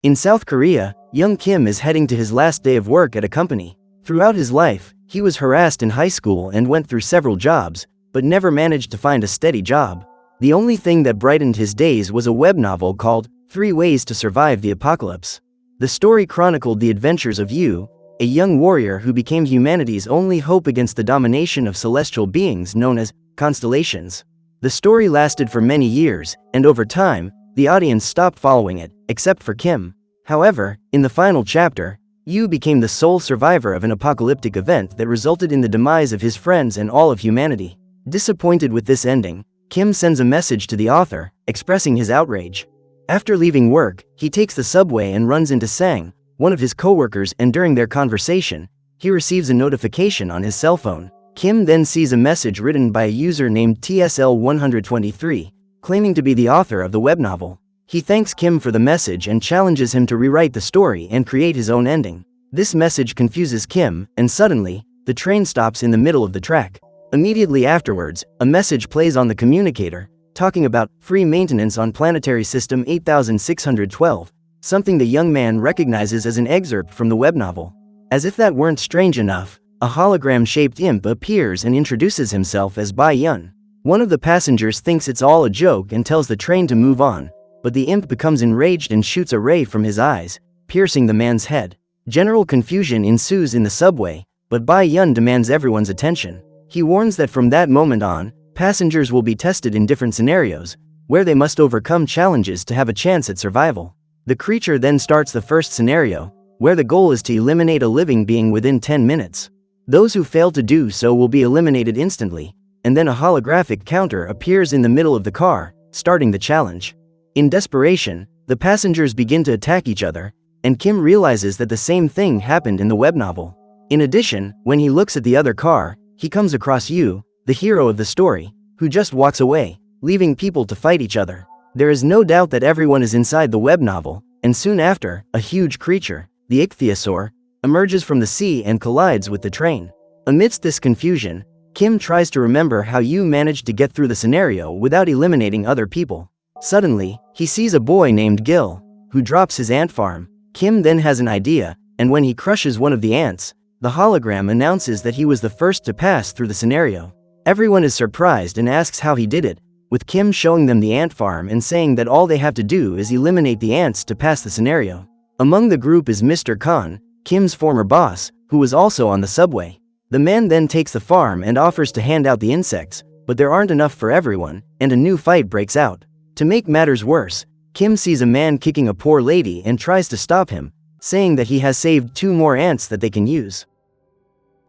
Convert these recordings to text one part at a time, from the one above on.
In South Korea, young Kim is heading to his last day of work at a company. Throughout his life, he was harassed in high school and went through several jobs, but never managed to find a steady job. The only thing that brightened his days was a web novel called 3 Ways to Survive the Apocalypse. The story chronicled the adventures of Yu, a young warrior who became humanity's only hope against the domination of celestial beings known as constellations. The story lasted for many years, and over time, the audience stopped following it, except for Kim. However, in the final chapter, Yu became the sole survivor of an apocalyptic event that resulted in the demise of his friends and all of humanity. Disappointed with this ending, Kim sends a message to the author, expressing his outrage. After leaving work, he takes the subway and runs into Sang, one of his co-workers, and during their conversation, he receives a notification on his cell phone. Kim then sees a message written by a user named TSL123, claiming to be the author of the web novel. He thanks Kim for the message and challenges him to rewrite the story and create his own ending. This message confuses Kim, and suddenly, the train stops in the middle of the track. Immediately afterwards, a message plays on the communicator, talking about free maintenance on Planetary System 8612, something the young man recognizes as an excerpt from the web novel. As if that weren't strange enough, a hologram-shaped imp appears and introduces himself as Bai Yun. One of the passengers thinks it's all a joke and tells the train to move on, but the imp becomes enraged and shoots a ray from his eyes, piercing the man's head. General confusion ensues in the subway, but Bai Yun demands everyone's attention. He warns that from that moment on, passengers will be tested in different scenarios, where they must overcome challenges to have a chance at survival. The creature then starts the first scenario, where the goal is to eliminate a living being within 10 minutes. Those who fail to do so will be eliminated instantly, and then a holographic counter appears in the middle of the car, starting the challenge. In desperation, the passengers begin to attack each other, and Kim realizes that the same thing happened in the web novel. In addition, when he looks at the other car, he comes across Yu, the hero of the story, who just walks away, leaving people to fight each other. There is no doubt that everyone is inside the web novel, and soon after, a huge creature, the ichthyosaur, emerges from the sea and collides with the train. Amidst this confusion, Kim tries to remember how Yu managed to get through the scenario without eliminating other people. Suddenly, he sees a boy named Gil, who drops his ant farm. Kim then has an idea, and when he crushes one of the ants, the hologram announces that he was the first to pass through the scenario. Everyone is surprised and asks how he did it, with Kim showing them the ant farm and saying that all they have to do is eliminate the ants to pass the scenario. Among the group is Mr. Khan, Kim's former boss, who was also on the subway. The man then takes the farm and offers to hand out the insects, but there aren't enough for everyone, and a new fight breaks out. To make matters worse, Kim sees a man kicking a poor lady and tries to stop him, saying that he has saved 2 more ants that they can use.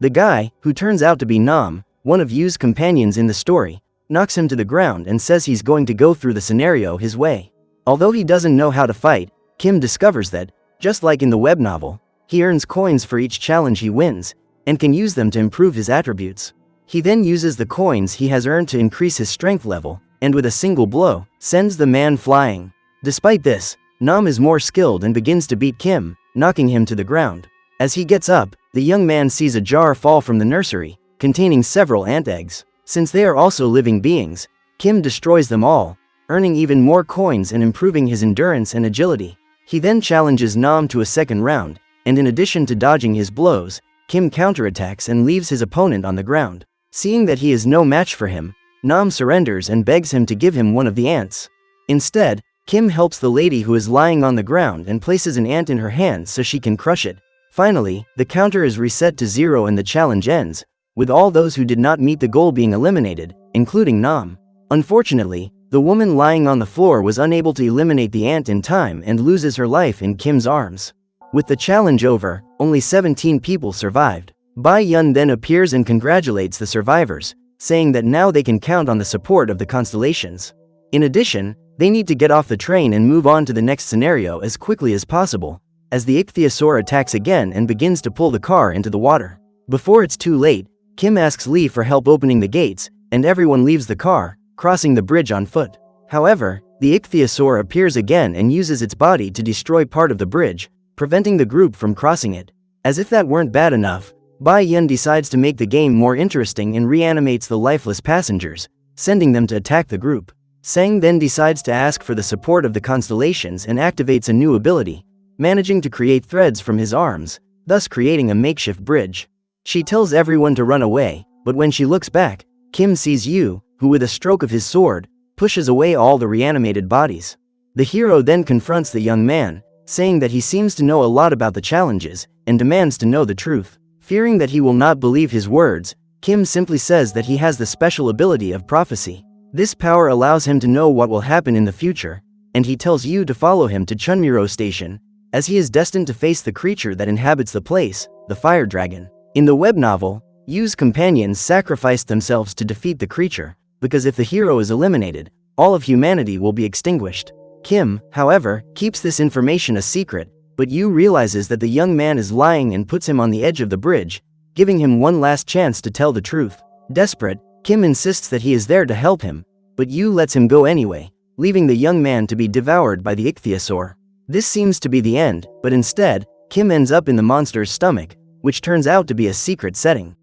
The guy, who turns out to be Nam, one of Yu's companions in the story, knocks him to the ground and says he's going to go through the scenario his way. Although he doesn't know how to fight, Kim discovers that, just like in the web novel, he earns coins for each challenge he wins, and can use them to improve his attributes. He then uses the coins he has earned to increase his strength level, and with a single blow, sends the man flying. Despite this, Nam is more skilled and begins to beat Kim, knocking him to the ground. As he gets up, the young man sees a jar fall from the nursery, containing several ant eggs. Since they are also living beings, Kim destroys them all, earning even more coins and improving his endurance and agility. He then challenges Nam to a second round, and in addition to dodging his blows, Kim counterattacks and leaves his opponent on the ground. Seeing that he is no match for him, Nam surrenders and begs him to give him one of the ants. Instead, Kim helps the lady who is lying on the ground and places an ant in her hand so she can crush it. Finally, the counter is reset to 0 and the challenge ends, with all those who did not meet the goal being eliminated, including Nam. Unfortunately, the woman lying on the floor was unable to eliminate the ant in time and loses her life in Kim's arms. With the challenge over, only 17 people survived. Bai Yun then appears and congratulates the survivors, saying that now they can count on the support of the constellations. In addition, they need to get off the train and move on to the next scenario as quickly as possible, as the ichthyosaur attacks again and begins to pull the car into the water. Before it's too late, Kim asks Lee for help opening the gates, and everyone leaves the car, crossing the bridge on foot. However, the ichthyosaur appears again and uses its body to destroy part of the bridge, preventing the group from crossing it. As if that weren't bad enough, Bai Yun decides to make the game more interesting and reanimates the lifeless passengers, sending them to attack the group. Sang then decides to ask for the support of the constellations and activates a new ability, managing to create threads from his arms, thus creating a makeshift bridge. She tells everyone to run away, but when she looks back, Kim sees Yu, who with a stroke of his sword, pushes away all the reanimated bodies. The hero then confronts the young man, saying that he seems to know a lot about the challenges, and demands to know the truth. Fearing that he will not believe his words, Kim simply says that he has the special ability of prophecy. This power allows him to know what will happen in the future, and he tells Yu to follow him to Chunmuro Station, as he is destined to face the creature that inhabits the place, the fire dragon. In the web novel, Yu's companions sacrificed themselves to defeat the creature, because if the hero is eliminated, all of humanity will be extinguished. Kim, however, keeps this information a secret, but Yu realizes that the young man is lying and puts him on the edge of the bridge, giving him one last chance to tell the truth. Desperate, Kim insists that he is there to help him, but Yu lets him go anyway, leaving the young man to be devoured by the ichthyosaur. This seems to be the end, but instead, Kim ends up in the monster's stomach, which turns out to be a secret setting.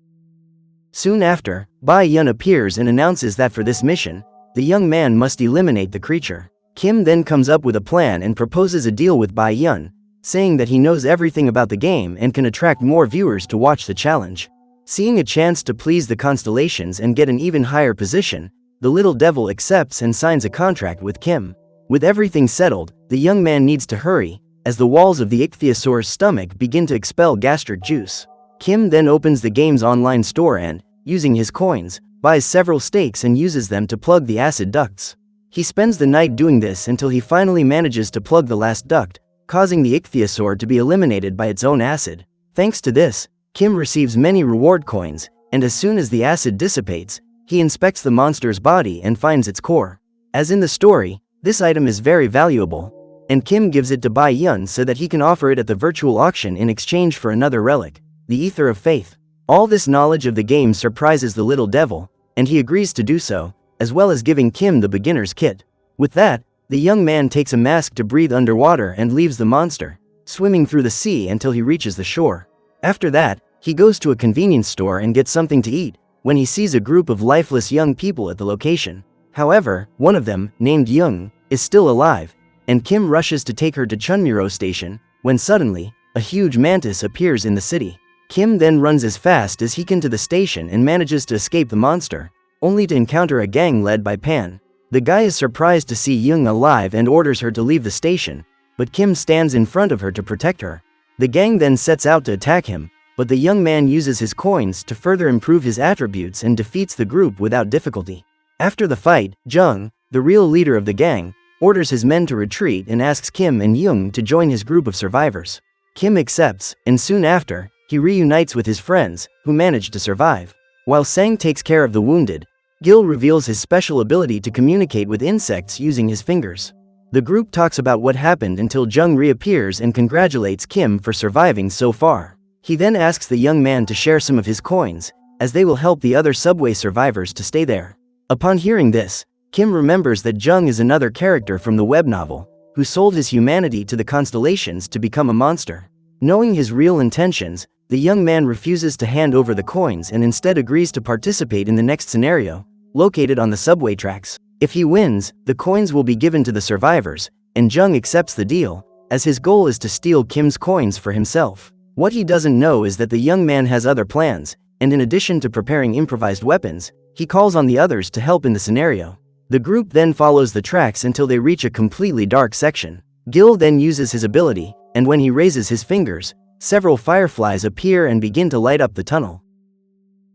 Soon after, Bai Yun appears and announces that for this mission, the young man must eliminate the creature. Kim then comes up with a plan and proposes a deal with Bai Yun, saying that he knows everything about the game and can attract more viewers to watch the challenge. Seeing a chance to please the constellations and get an even higher position, the little devil accepts and signs a contract with Kim. With everything settled, the young man needs to hurry, as the walls of the ichthyosaur's stomach begin to expel gastric juice. Kim then opens the game's online store and, using his coins, buys several steaks and uses them to plug the acid ducts. He spends the night doing this until he finally manages to plug the last duct, causing the ichthyosaur to be eliminated by its own acid. Thanks to this, Kim receives many reward coins, and as soon as the acid dissipates, he inspects the monster's body and finds its core. As in the story, this item is very valuable, and Kim gives it to Bai Yun so that he can offer it at the virtual auction in exchange for another relic, the Ether of Faith. All this knowledge of the game surprises the little devil, and he agrees to do so, as well as giving Kim the beginner's kit. With that, the young man takes a mask to breathe underwater and leaves the monster, swimming through the sea until he reaches the shore. After that, he goes to a convenience store and gets something to eat, when he sees a group of lifeless young people at the location. However, one of them, named Young, is still alive, and Kim rushes to take her to Chunmuro Station, when suddenly, a huge mantis appears in the city. Kim then runs as fast as he can to the station and manages to escape the monster, only to encounter a gang led by Pan. The guy is surprised to see Young alive and orders her to leave the station, but Kim stands in front of her to protect her. The gang then sets out to attack him, but the young man uses his coins to further improve his attributes and defeats the group without difficulty. After the fight, Jung, the real leader of the gang, orders his men to retreat and asks Kim and Young to join his group of survivors. Kim accepts, and soon after, he reunites with his friends, who manage to survive. While Sang takes care of the wounded, Gil reveals his special ability to communicate with insects using his fingers. The group talks about what happened until Jung reappears and congratulates Kim for surviving so far. He then asks the young man to share some of his coins, as they will help the other subway survivors to stay there. Upon hearing this, Kim remembers that Jung is another character from the web novel, who sold his humanity to the constellations to become a monster. Knowing his real intentions, the young man refuses to hand over the coins and instead agrees to participate in the next scenario, located on the subway tracks. If he wins, the coins will be given to the survivors, and Jung accepts the deal, as his goal is to steal Kim's coins for himself. What he doesn't know is that the young man has other plans, and in addition to preparing improvised weapons, he calls on the others to help in the scenario. The group then follows the tracks until they reach a completely dark section. Gil then uses his ability, and when he raises his fingers, several fireflies appear and begin to light up the tunnel.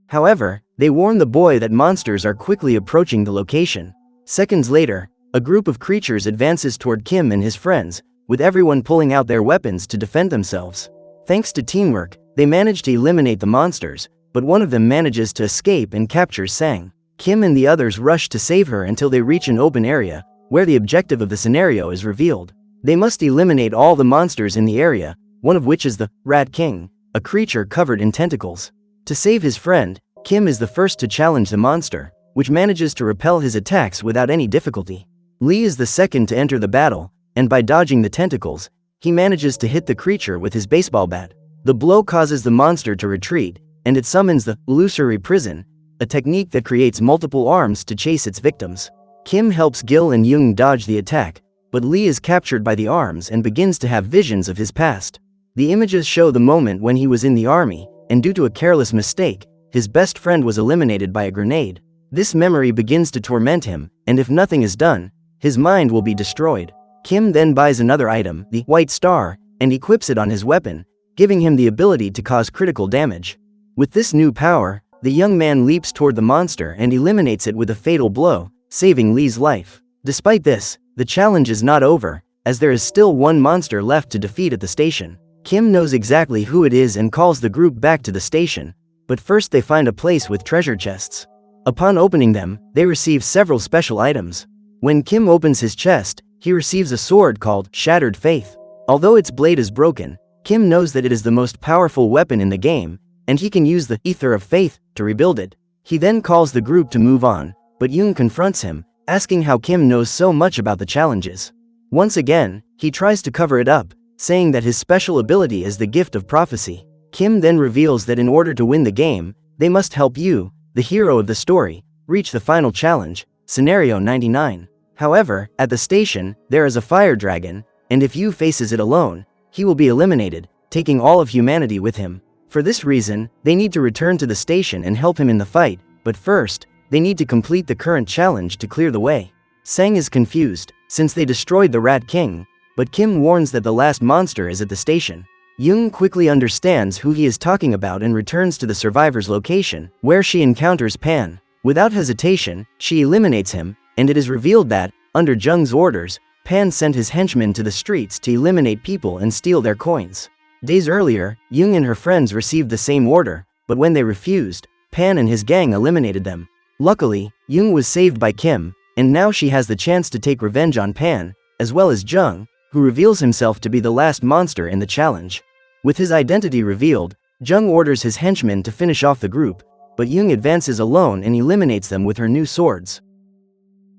However, they warn the boy that monsters are quickly approaching the location. Seconds later, a group of creatures advances toward Kim and his friends, with everyone pulling out their weapons to defend themselves. Thanks to teamwork, they manage to eliminate the monsters, but one of them manages to escape and captures Sang. Kim and the others rush to save her until they reach an open area, where the objective of the scenario is revealed. They must eliminate all the monsters in the area, one of which is the Rat King, a creature covered in tentacles. To save his friend, Kim is the first to challenge the monster, which manages to repel his attacks without any difficulty. Lee is the second to enter the battle, and by dodging the tentacles, he manages to hit the creature with his baseball bat. The blow causes the monster to retreat, and it summons the illusory prison, a technique that creates multiple arms to chase its victims. Kim helps Gil and Young dodge the attack, but Lee is captured by the arms and begins to have visions of his past. The images show the moment when he was in the army, and due to a careless mistake, his best friend was eliminated by a grenade. This memory begins to torment him, and if nothing is done, his mind will be destroyed. Kim then buys another item, the White Star, and equips it on his weapon, giving him the ability to cause critical damage. With this new power, the young man leaps toward the monster and eliminates it with a fatal blow, saving Lee's life. Despite this, the challenge is not over, as there is still one monster left to defeat at the station. Kim knows exactly who it is and calls the group back to the station, but first they find a place with treasure chests. Upon opening them, they receive several special items. When Kim opens his chest, he receives a sword called Shattered Faith. Although its blade is broken, Kim knows that it is the most powerful weapon in the game, and he can use the Ether of Faith to rebuild it. He then calls the group to move on, but Young confronts him, asking how Kim knows so much about the challenges. Once again, he tries to cover it up, saying that his special ability is the gift of prophecy. Kim then reveals that in order to win the game, they must help you, the hero of the story, reach the final challenge, Scenario 99. However, at the station, there is a fire dragon, and if you faces it alone, he will be eliminated, taking all of humanity with him. For this reason, they need to return to the station and help him in the fight, but first, they need to complete the current challenge to clear the way. Sang is confused, since they destroyed the Rat King, but Kim warns that the last monster is at the station. Young quickly understands who he is talking about and returns to the survivor's location, where she encounters Pan. Without hesitation, she eliminates him, and it is revealed that, under Jung's orders, Pan sent his henchmen to the streets to eliminate people and steal their coins. Days earlier, Young and her friends received the same order, but when they refused, Pan and his gang eliminated them. Luckily, Young was saved by Kim, and now she has the chance to take revenge on Pan, as well as Jung, who reveals himself to be the last monster in the challenge. With his identity revealed, Jung orders his henchmen to finish off the group, but Young advances alone and eliminates them with her new swords.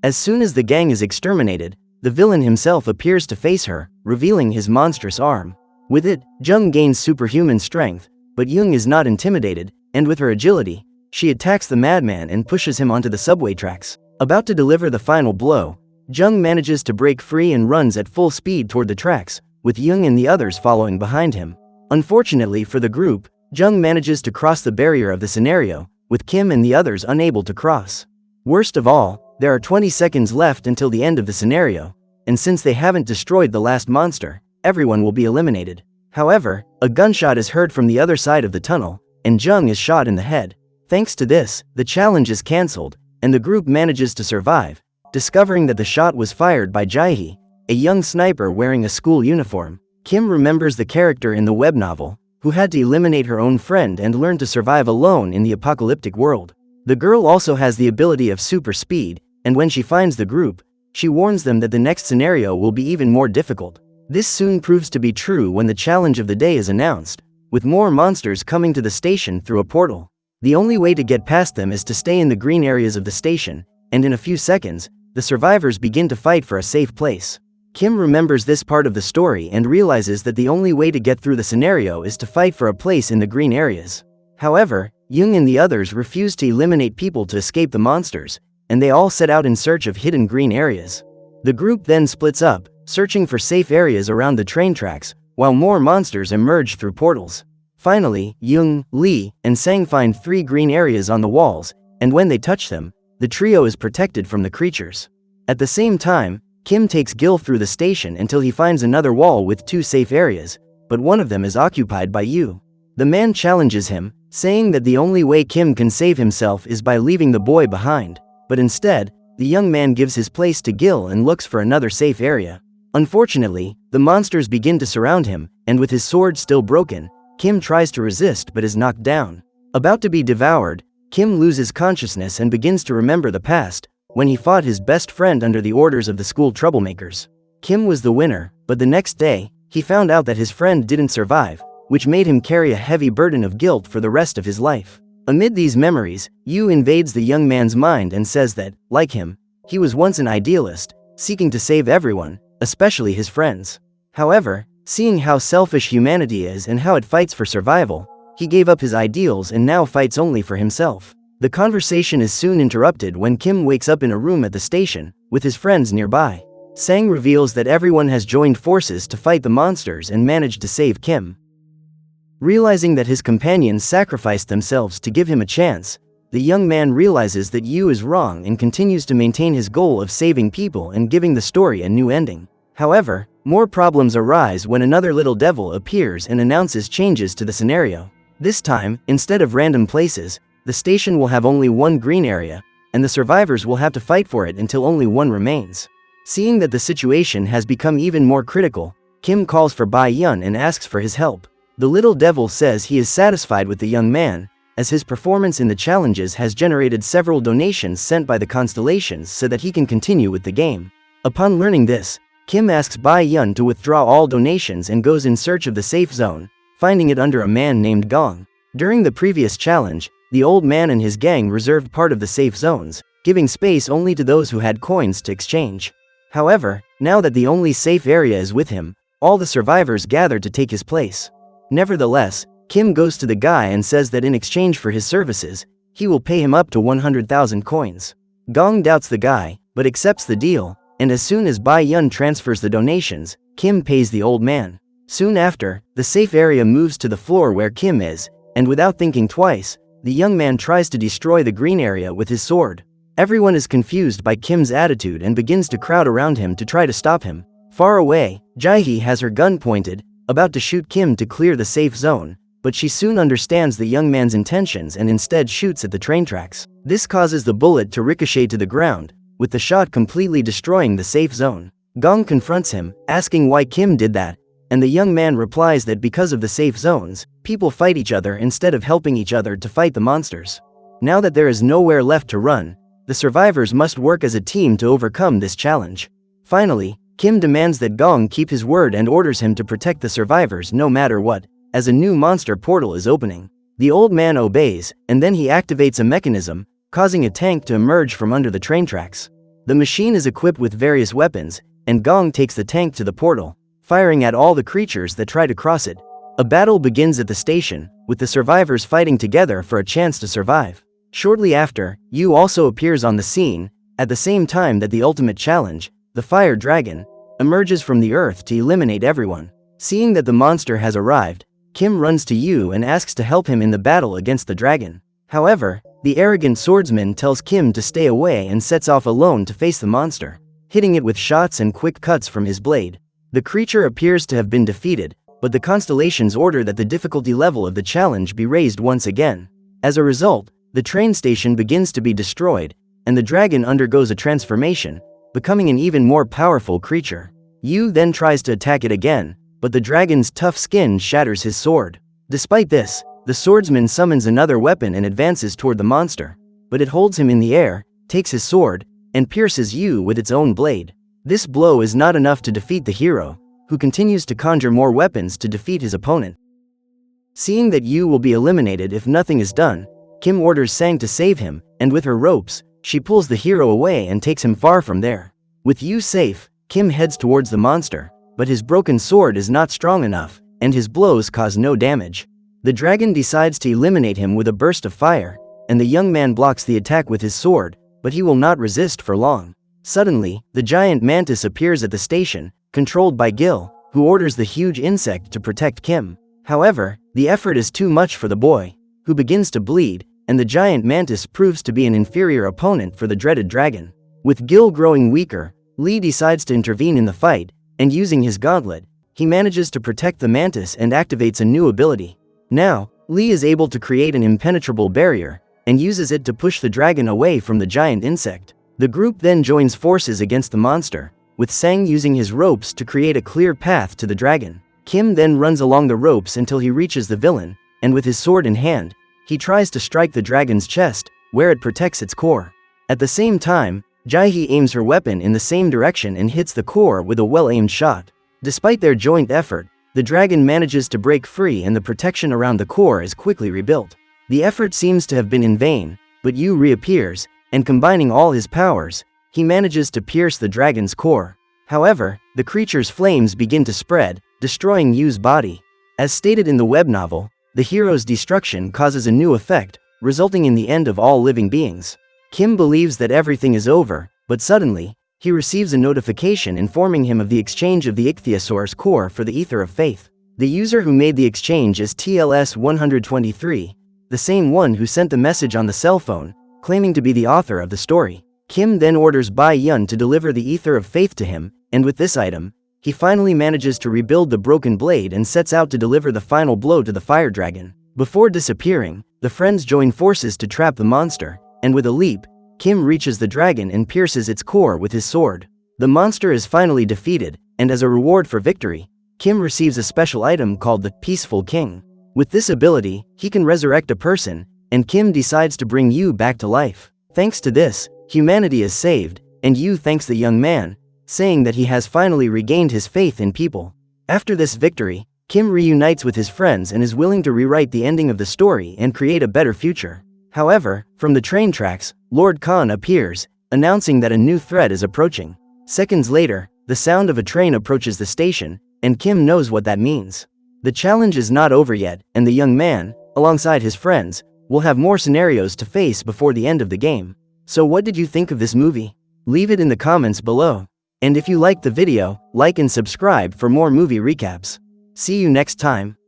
As soon as the gang is exterminated, the villain himself appears to face her, revealing his monstrous arm. With it, Jung gains superhuman strength, but Young is not intimidated, and with her agility, she attacks the madman and pushes him onto the subway tracks. About to deliver the final blow, Jung manages to break free and runs at full speed toward the tracks, with Young and the others following behind him. Unfortunately for the group, Jung manages to cross the barrier of the scenario, with Kim and the others unable to cross. Worst of all, there are 20 seconds left until the end of the scenario, and since they haven't destroyed the last monster, everyone will be eliminated. However, a gunshot is heard from the other side of the tunnel, and Jung is shot in the head. Thanks to this, the challenge is cancelled, and the group manages to survive, discovering that the shot was fired by Jae-hee, a young sniper wearing a school uniform. Kim remembers the character in the web novel, who had to eliminate her own friend and learn to survive alone in the apocalyptic world. The girl also has the ability of super speed, and when she finds the group, she warns them that the next scenario will be even more difficult. This soon proves to be true when the challenge of the day is announced, with more monsters coming to the station through a portal. The only way to get past them is to stay in the green areas of the station, and in a few seconds, the survivors begin to fight for a safe place. Kim remembers this part of the story and realizes that the only way to get through the scenario is to fight for a place in the green areas. However, Young and the others refuse to eliminate people to escape the monsters, and they all set out in search of hidden green areas. The group then splits up, searching for safe areas around the train tracks, while more monsters emerge through portals. Finally, Young, Lee, and Sang find 3 green areas on the walls, and when they touch them, the trio is protected from the creatures. At the same time, Kim takes Gil through the station until he finds another wall with 2 safe areas, but one of them is occupied by Yu. The man challenges him, saying that the only way Kim can save himself is by leaving the boy behind, but instead, the young man gives his place to Gil and looks for another safe area. Unfortunately, the monsters begin to surround him, and with his sword still broken, Kim tries to resist but is knocked down. About to be devoured, Kim loses consciousness and begins to remember the past, when he fought his best friend under the orders of the school troublemakers. Kim was the winner, but the next day, he found out that his friend didn't survive, which made him carry a heavy burden of guilt for the rest of his life. Amid these memories, Yu invades the young man's mind and says that, like him, he was once an idealist, seeking to save everyone, especially his friends. However, seeing how selfish humanity is and how it fights for survival, he gave up his ideals and now fights only for himself. The conversation is soon interrupted when Kim wakes up in a room at the station, with his friends nearby. Sang reveals that everyone has joined forces to fight the monsters and managed to save Kim. Realizing that his companions sacrificed themselves to give him a chance, the young man realizes that Yu is wrong and continues to maintain his goal of saving people and giving the story a new ending. However, more problems arise when another little devil appears and announces changes to the scenario. This time, instead of random places, the station will have only one green area, and the survivors will have to fight for it until only one remains. Seeing that the situation has become even more critical, Kim calls for Bai Yun and asks for his help. The little devil says he is satisfied with the young man, as his performance in the challenges has generated several donations sent by the constellations so that he can continue with the game. Upon learning this, Kim asks Bai Yun to withdraw all donations and goes in search of the safe zone, finding it under a man named Gong. During the previous challenge, the old man and his gang reserved part of the safe zones, giving space only to those who had coins to exchange. However, now that the only safe area is with him, all the survivors gather to take his place. Nevertheless, Kim goes to the guy and says that in exchange for his services, he will pay him up to 100,000 coins. Gong doubts the guy, but accepts the deal, and as soon as Bai Yun transfers the donations, Kim pays the old man. Soon after, the safe area moves to the floor where Kim is, and without thinking twice, the young man tries to destroy the green area with his sword. Everyone is confused by Kim's attitude and begins to crowd around him to try to stop him. Far away, Jae-hee has her gun pointed, about to shoot Kim to clear the safe zone, but she soon understands the young man's intentions and instead shoots at the train tracks. This causes the bullet to ricochet to the ground, with the shot completely destroying the safe zone. Gong confronts him, asking why Kim did that, and the young man replies that because of the safe zones, people fight each other instead of helping each other to fight the monsters. Now that there is nowhere left to run, the survivors must work as a team to overcome this challenge. Finally, Kim demands that Gong keep his word and orders him to protect the survivors no matter what, as a new monster portal is opening. The old man obeys, and then he activates a mechanism, causing a tank to emerge from under the train tracks. The machine is equipped with various weapons, and Gong takes the tank to the portal, firing at all the creatures that try to cross it. A battle begins at the station, with the survivors fighting together for a chance to survive. Shortly after, Yu also appears on the scene, at the same time that the ultimate challenge, the fire dragon, emerges from the earth to eliminate everyone. Seeing that the monster has arrived, Kim runs to Yu and asks to help him in the battle against the dragon. However, the arrogant swordsman tells Kim to stay away and sets off alone to face the monster, hitting it with shots and quick cuts from his blade. The creature appears to have been defeated, but the constellations order that the difficulty level of the challenge be raised once again. As a result, the train station begins to be destroyed, and the dragon undergoes a transformation, becoming an even more powerful creature. Yu then tries to attack it again, but the dragon's tough skin shatters his sword. Despite this, the swordsman summons another weapon and advances toward the monster, but it holds him in the air, takes his sword, and pierces Yu with its own blade. This blow is not enough to defeat the hero, who continues to conjure more weapons to defeat his opponent. Seeing that Yu will be eliminated if nothing is done, Kim orders Sang to save him, and with her ropes, she pulls the hero away and takes him far from there. With Yu safe, Kim heads towards the monster, but his broken sword is not strong enough, and his blows cause no damage. The dragon decides to eliminate him with a burst of fire, and the young man blocks the attack with his sword, but he will not resist for long. Suddenly, the giant mantis appears at the station, controlled by Gil, who orders the huge insect to protect Kim. However, the effort is too much for the boy, who begins to bleed, and the giant mantis proves to be an inferior opponent for the dreaded dragon. With Gil growing weaker, Lee decides to intervene in the fight, and using his gauntlet, he manages to protect the mantis and activates a new ability. Now, Lee is able to create an impenetrable barrier, and uses it to push the dragon away from the giant insect. The group then joins forces against the monster, with Sang using his ropes to create a clear path to the dragon. Kim then runs along the ropes until he reaches the villain, and with his sword in hand, he tries to strike the dragon's chest, where it protects its core. At the same time, Jae-hee aims her weapon in the same direction and hits the core with a well-aimed shot. Despite their joint effort, the dragon manages to break free and the protection around the core is quickly rebuilt. The effort seems to have been in vain, but Yu reappears, and combining all his powers, he manages to pierce the dragon's core. However, the creature's flames begin to spread, destroying Yu's body. As stated in the web novel, the hero's destruction causes a new effect, resulting in the end of all living beings. Kim believes that everything is over, but suddenly, he receives a notification informing him of the exchange of the ichthyosaur's core for the ether of faith. The user who made the exchange is TLS-123, the same one who sent the message on the cell phone, claiming to be the author of the story. Kim then orders Bai Yun to deliver the ether of faith to him, and with this item, he finally manages to rebuild the broken blade and sets out to deliver the final blow to the fire dragon. Before disappearing, the friends join forces to trap the monster, and with a leap, Kim reaches the dragon and pierces its core with his sword. The monster is finally defeated, and as a reward for victory, Kim receives a special item called the Peaceful King. With this ability, he can resurrect a person, and Kim decides to bring Yu back to life. Thanks to this, humanity is saved, and Yu thanks the young man, saying that he has finally regained his faith in people. After this victory, Kim reunites with his friends and is willing to rewrite the ending of the story and create a better future. However, from the train tracks, Lord Khan appears, announcing that a new threat is approaching. Seconds later, the sound of a train approaches the station, and Kim knows what that means. The challenge is not over yet, and the young man, alongside his friends, will have more scenarios to face before the end of the game. So what did you think of this movie? Leave it in the comments below. And if you liked the video, like and subscribe for more movie recaps. See you next time.